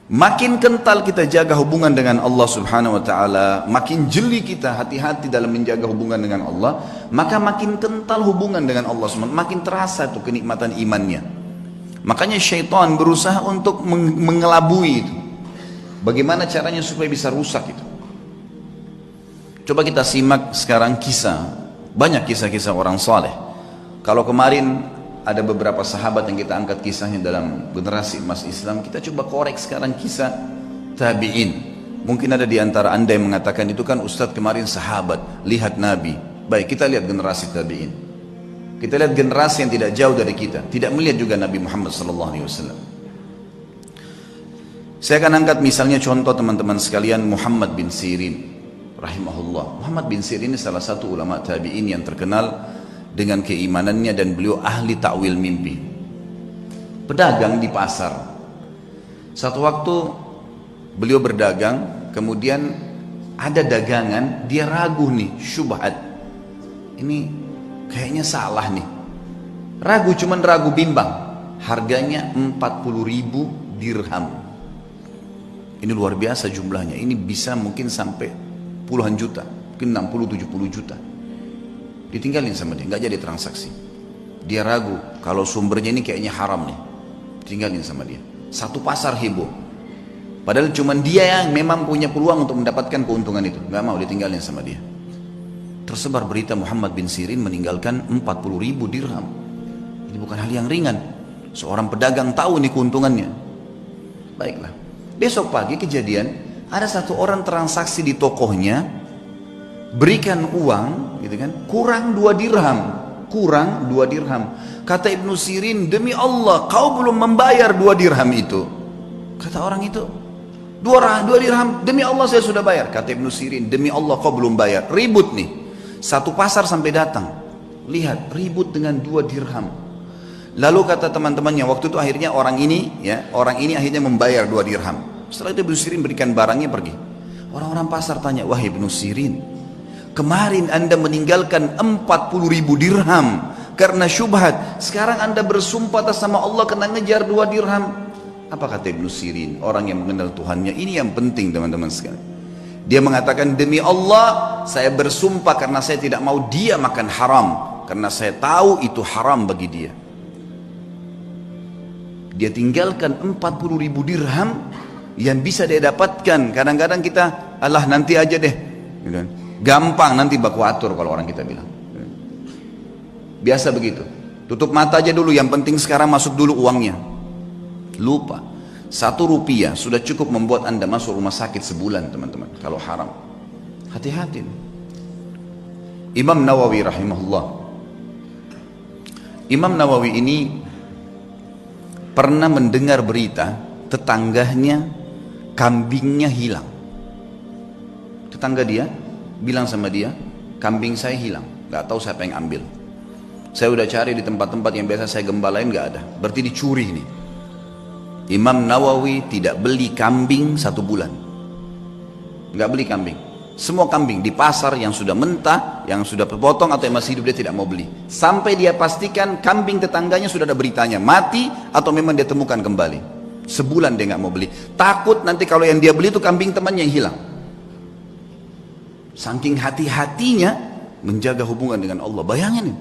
Makin kental kita jaga hubungan dengan Allah Subhanahu wa taala, makin jeli kita hati-hati dalam menjaga hubungan dengan Allah, maka makin kental hubungan dengan Allah Subhanahu wa taala, makin terasa tuh kenikmatan imannya. Makanya syaitan berusaha untuk mengelabui itu. Bagaimana caranya supaya bisa rusak itu? Coba kita simak sekarang kisah, banyak kisah-kisah orang saleh. Kalau kemarin ada beberapa sahabat yang kita angkat kisahnya dalam generasi emas Islam, kita coba korek sekarang kisah tabi'in. Mungkin ada di antara anda yang mengatakan itu kan Ustadz kemarin sahabat, lihat Nabi. Baik, kita lihat generasi tabi'in. Kita lihat generasi yang tidak jauh dari kita, tidak melihat juga Nabi Muhammad SAW. Saya akan angkat misalnya contoh teman-teman sekalian, Muhammad bin Sirin rahimahullah. Muhammad bin Sirin ini salah satu ulama tabi'in yang terkenal dengan keimanannya, dan beliau ahli takwil mimpi. Pedagang di pasar. Satu waktu beliau berdagang, kemudian ada dagangan, dia ragu nih, syubhat. Ini kayaknya salah nih. Ragu, cuman ragu bimbang. Harganya 40.000 dirham. Ini luar biasa jumlahnya. Ini bisa mungkin sampai puluhan juta, mungkin 60-70 juta. Ditinggalin sama dia, nggak jadi transaksi. Dia ragu, kalau sumbernya ini kayaknya haram nih. Tinggalin sama dia. Satu pasar heboh. Padahal cuma dia yang memang punya peluang untuk mendapatkan keuntungan itu. Nggak mau, ditinggalin sama dia. Tersebar berita Muhammad bin Sirin meninggalkan 40.000 dirham. Ini bukan hal yang ringan. Seorang pedagang tahu nih keuntungannya. Baiklah. Besok pagi kejadian, ada satu orang transaksi di tokohnya, berikan uang gitu kan, kurang 2 dirham, kurang 2 dirham. Kata Ibnu Sirin, demi Allah kau belum membayar 2 dirham itu. Kata orang itu, 2 dirham, demi Allah saya sudah bayar. Kata Ibnu Sirin, demi Allah kau belum bayar. Ribut nih, satu pasar sampai datang, lihat ribut dengan 2 dirham. Lalu kata teman-temannya, waktu itu akhirnya orang ini akhirnya membayar 2 dirham. Setelah itu Ibnu Sirin berikan barangnya, pergi. Orang-orang pasar tanya, wahai Ibnu Sirin, kemarin anda meninggalkan 40.000 dirham karena syubhat. Sekarang anda bersumpah atas sama Allah kena ngejar 2 dirham. Apa kata Ibnu Sirin, orang yang mengenal Tuhannya? Ini yang penting teman-teman sekalian. Dia mengatakan, demi Allah saya bersumpah karena saya tidak mau dia makan haram, karena saya tahu itu haram bagi dia. Dia tinggalkan 40.000 dirham yang bisa dia dapatkan. Kadang-kadang kita, alah nanti aja deh, gampang nanti baku atur kalau orang kita bilang. Biasa begitu. Tutup mata aja dulu, yang penting sekarang masuk dulu uangnya. Lupa. 1 rupiah sudah cukup membuat anda masuk rumah sakit sebulan teman-teman. Kalau haram. Hati-hati. Imam Nawawi rahimahullah. Imam Nawawi ini pernah mendengar berita tetangganya kambingnya hilang. Tetangga dia bilang sama dia, kambing saya hilang, gak tahu siapa yang ambil. Saya udah cari di tempat-tempat yang biasa saya gembalain, gak ada. Berarti dicuri nih. Imam Nawawi tidak beli kambing 1 bulan. Gak beli kambing. Semua kambing di pasar yang sudah mentah, yang sudah terpotong atau yang masih hidup, dia tidak mau beli. Sampai dia pastikan kambing tetangganya sudah ada beritanya, mati atau memang dia temukan kembali. Sebulan dia gak mau beli. Takut nanti kalau yang dia beli itu kambing temannya yang hilang. Saking hati-hatinya menjaga hubungan dengan Allah. Bayangin nih.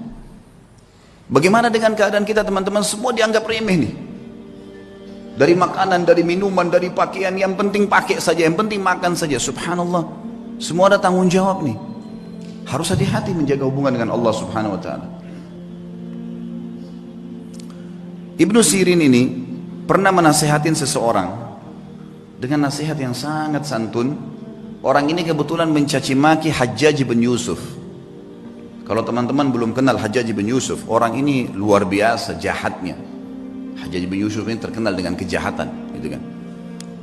Bagaimana dengan keadaan kita teman-teman? Semua dianggap remeh nih. Dari makanan, dari minuman, dari pakaian, yang penting pakai saja, yang penting makan saja. Subhanallah. Semua ada tanggung jawab nih. Harus hati-hati menjaga hubungan dengan Allah Subhanahu wa taala. Ibnu Sirin ini pernah menasehatin seseorang dengan nasihat yang sangat santun. Orang ini kebetulan mencaci maki Hajjaj bin Yusuf. Kalau teman-teman belum kenal Hajjaj bin Yusuf, orang ini luar biasa jahatnya. Hajjaj bin Yusuf ini terkenal dengan kejahatan, gitu kan.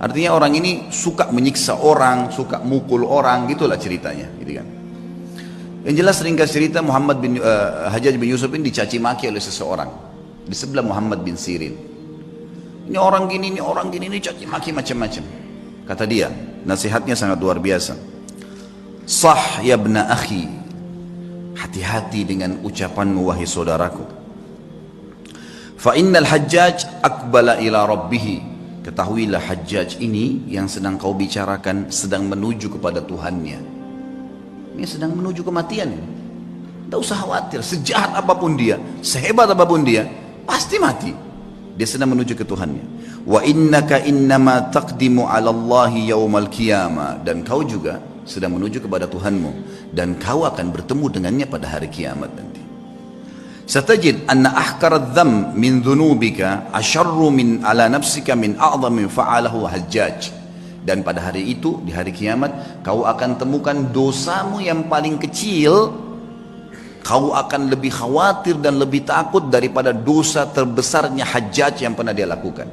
Artinya orang ini suka menyiksa orang, suka mukul orang, gitulah ceritanya, gitu kan. Yang jelas ringkas cerita, Hajjaj bin Yusuf ini dicaci maki oleh seseorang di sebelah Muhammad bin Sirin. Ini orang gini, ini caci maki macam-macam. Kata dia, nasihatnya sangat luar biasa. Sah ya ibna akhi, hati-hati dengan ucapanmu wahai saudaraku. Fa innal Hajjaj aqbala ila rabbih, ketahuilah Hajjaj ini yang sedang kau bicarakan sedang menuju kepada Tuhannya. Ini sedang menuju kematian. Tidak usah khawatir, sejahat apapun dia, sehebat apapun dia, pasti mati. Dia sedang menuju ke Tuhannya. Wa innaka innama taqdimu 'ala Allahi yaumal qiyamah, dan kau juga sedang menuju kepada Tuhanmu dan kau akan bertemu dengannya pada hari kiamat nanti. Satajid anna ahkar adh-dham min dhunubika asharru min ala nafsika min a'zami fa'alahu Hajjaj. Dan pada hari itu, di hari kiamat, kau akan temukan dosamu yang paling kecil, kau akan lebih khawatir dan lebih takut daripada dosa terbesarnya Hajjaj yang pernah dia lakukan.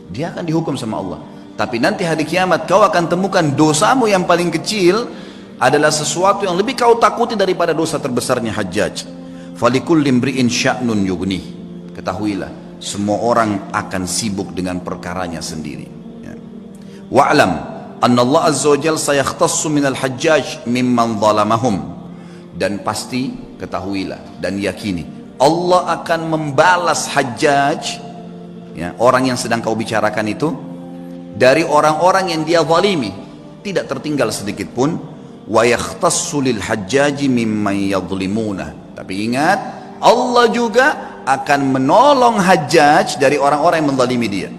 Dia akan dihukum sama Allah. Tapi nanti hari kiamat kau akan temukan dosamu yang paling kecil adalah sesuatu yang lebih kau takuti daripada dosa terbesarnya Hajjaj. Falikul limri'in sya'nun yughnih. Ketahuilah, semua orang akan sibuk dengan perkaranya sendiri. Ya. Wa'lam anna Allah azza wa jalla sayakhtassu minal Hajjaj mimman zalamahum. Dan pasti ketahuilah dan yakini Allah akan membalas Hajjaj, ya, orang yang sedang kau bicarakan itu, dari orang-orang yang dia zalimi, tidak tertinggal sedikit pun. Wa yakhtassu lil Hajjaji mimman yadhlimuna. Tapi ingat, Allah juga akan menolong Hajjaj dari orang-orang yang menzalimi dia.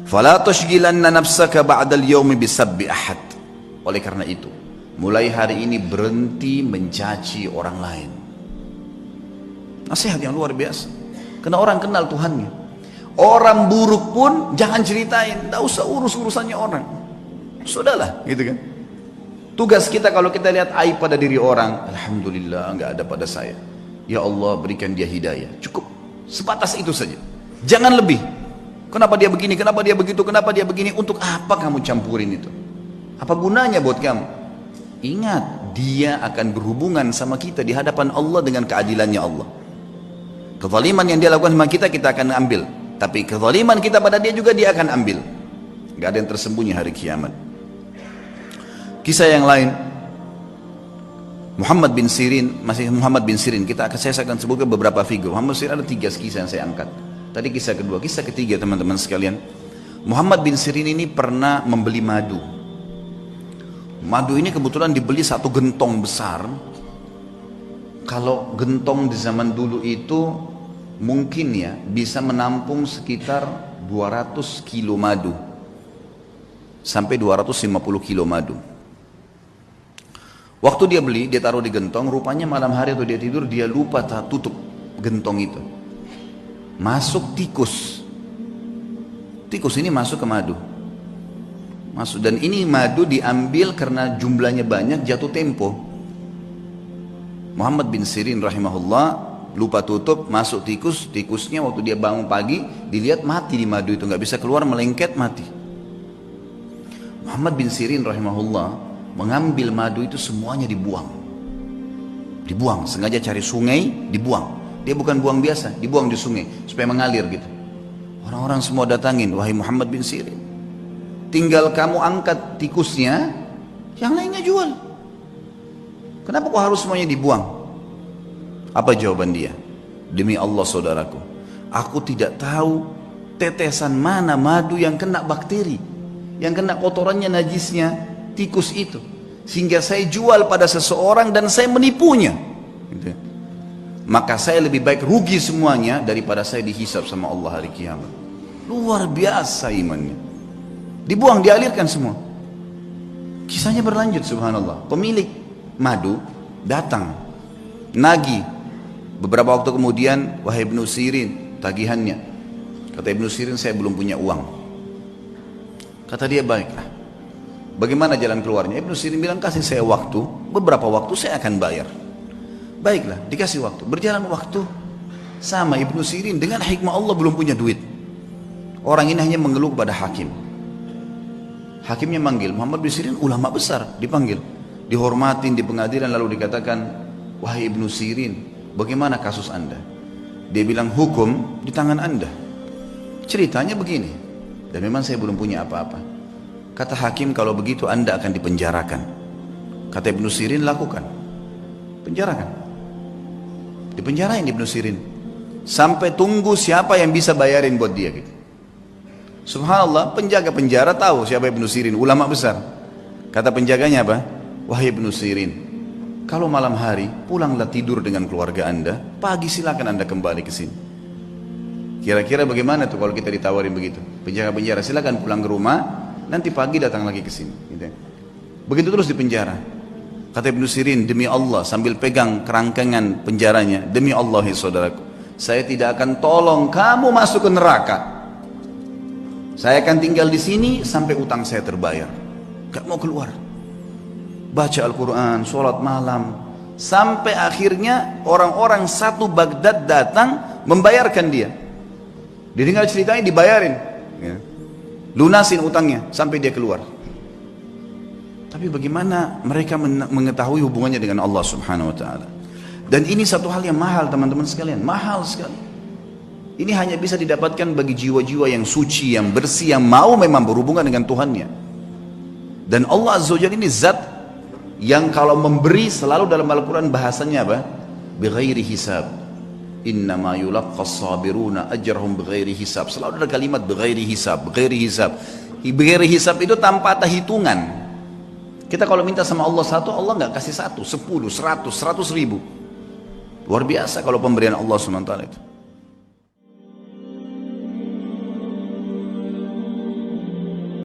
Fala tushghilanna nafsaka ba'dal yaumi bisabbi ahad. Oleh karena itu, mulai hari ini berhenti mencaci orang lain. Nasihat yang luar biasa. Karena orang kenal Tuhannya. Orang buruk pun jangan ceritain, tidak usah urus-urusannya orang. Sudahlah, gitu kan. Tugas kita kalau kita lihat aib pada diri orang, alhamdulillah enggak ada pada saya. Ya Allah berikan dia hidayah. Cukup, sebatas itu saja. Jangan lebih. Kenapa dia begini, kenapa dia begitu, kenapa dia begini, untuk apa kamu campurin itu? Apa gunanya buat kamu? Ingat, dia akan berhubungan sama kita di hadapan Allah dengan keadilannya Allah. Kezaliman yang dia lakukan sama kita, kita akan ambil. Tapi kezaliman kita pada dia juga dia akan ambil. Gak ada yang tersembunyi hari kiamat. Kisah yang lain, Muhammad bin Sirin, masih Muhammad bin Sirin, saya akan sebutkan beberapa figur. Muhammad bin Sirin ada 3 kisah yang saya angkat. Tadi kisah kedua, kisah ketiga teman-teman sekalian. Muhammad bin Sirin ini pernah membeli madu. Madu ini kebetulan dibeli 1 gentong besar. Kalau gentong di zaman dulu itu mungkin ya bisa menampung sekitar 200 kilo madu sampai 250 kilo madu. Waktu dia beli, dia taruh di gentong, rupanya malam hari atau dia tidur, dia lupa tutup gentong itu. Masuk tikus. Tikus ini masuk ke madu. Masuk, dan ini madu diambil karena jumlahnya banyak, jatuh tempo. Muhammad bin Sirin rahimahullah lupa tutup, masuk tikus. Tikusnya waktu dia bangun pagi, dilihat mati di madu itu, nggak bisa keluar, melengket, mati. Muhammad bin Sirin rahimahullah mengambil madu itu semuanya dibuang. Dibuang, sengaja cari sungai, dibuang. Dia bukan buang biasa, dibuang di sungai supaya mengalir gitu. Orang-orang semua datangin, wahai Muhammad bin Sirin, tinggal kamu angkat tikusnya, yang lainnya jual. Kenapa kok harus semuanya dibuang? Apa jawaban dia? Demi Allah saudaraku, aku tidak tahu tetesan mana madu yang kena bakteri, yang kena kotorannya, najisnya tikus itu, sehingga saya jual pada seseorang dan saya menipunya gitu. Maka saya lebih baik rugi semuanya daripada saya dihisab sama Allah hari kiamat. Luar biasa imannya. Dibuang, dialirkan semua. Kisahnya berlanjut, subhanallah. Pemilik madu datang nagih. Beberapa waktu kemudian, wahai Ibnu Sirin, tagihannya. Kata Ibnu Sirin, saya belum punya uang. Kata dia, baiklah, bagaimana jalan keluarnya? Ibnu Sirin bilang, kasih saya waktu, beberapa waktu saya akan bayar. Baiklah, dikasih waktu. Berjalan waktu, sama Ibnu Sirin dengan hikmah Allah belum punya duit. Orang ini hanya mengeluh kepada hakim. Hakimnya manggil, Muhammad bin Sirin ulama besar, dipanggil, dihormatin di pengadilan, lalu dikatakan, wahai Ibnu Sirin, bagaimana kasus anda? Dia bilang, hukum di tangan anda. Ceritanya begini, dan memang saya belum punya apa-apa. Kata hakim, kalau begitu anda akan dipenjarakan. Kata Ibnu Sirin, lakukan, penjarakan. Dipenjarain Ibnu Sirin. sampai tunggu siapa yang bisa bayarin buat dia gitu. Subhanallah, penjaga penjara tahu siapa Ibnu Sirin, ulama besar. Kata penjaganya apa? Wahai Ibnu Sirin, kalau malam hari pulanglah tidur dengan keluarga anda, pagi silakan anda kembali ke sini. Kira-kira bagaimana tuh kalau kita ditawarin begitu? Penjaga penjara, silakan pulang ke rumah, nanti pagi datang lagi ke sini. Gitu. Begitu terus di penjara. Kata Ibnu Sirin, demi Allah, sambil pegang kerangkengan penjaranya, demi Allah ya saudaraku, saya tidak akan tolong kamu masuk ke neraka. Saya akan tinggal di sini sampai utang saya terbayar. Gak mau keluar. Baca Al-Quran, sholat malam, sampai akhirnya orang-orang satu Baghdad datang membayarkan dia. Didengar ceritanya dibayarin, ya. Lunasin utangnya sampai dia keluar. Tapi bagaimana mereka mengetahui hubungannya dengan Allah Subhanahu Wa Taala? Dan ini satu hal yang mahal teman-teman sekalian, mahal sekali. Ini hanya bisa didapatkan bagi jiwa-jiwa yang suci, yang bersih, yang mau memang berhubungan dengan Tuhannya. Dan Allah Azza wa Jalla ini zat yang kalau memberi selalu dalam Al-Quran bahasanya apa? Bighairi hisab. Innama yulaqqas sabiruna ajrahum bighairi hisab. Selalu ada kalimat bighairi hisab, bighairi hisab. Bighairi hisab itu tanpa ada hitungan. Kita kalau minta sama Allah satu, Allah nggak kasih satu, 10, 100, 100 ribu. Luar biasa kalau pemberian Allah SWT itu.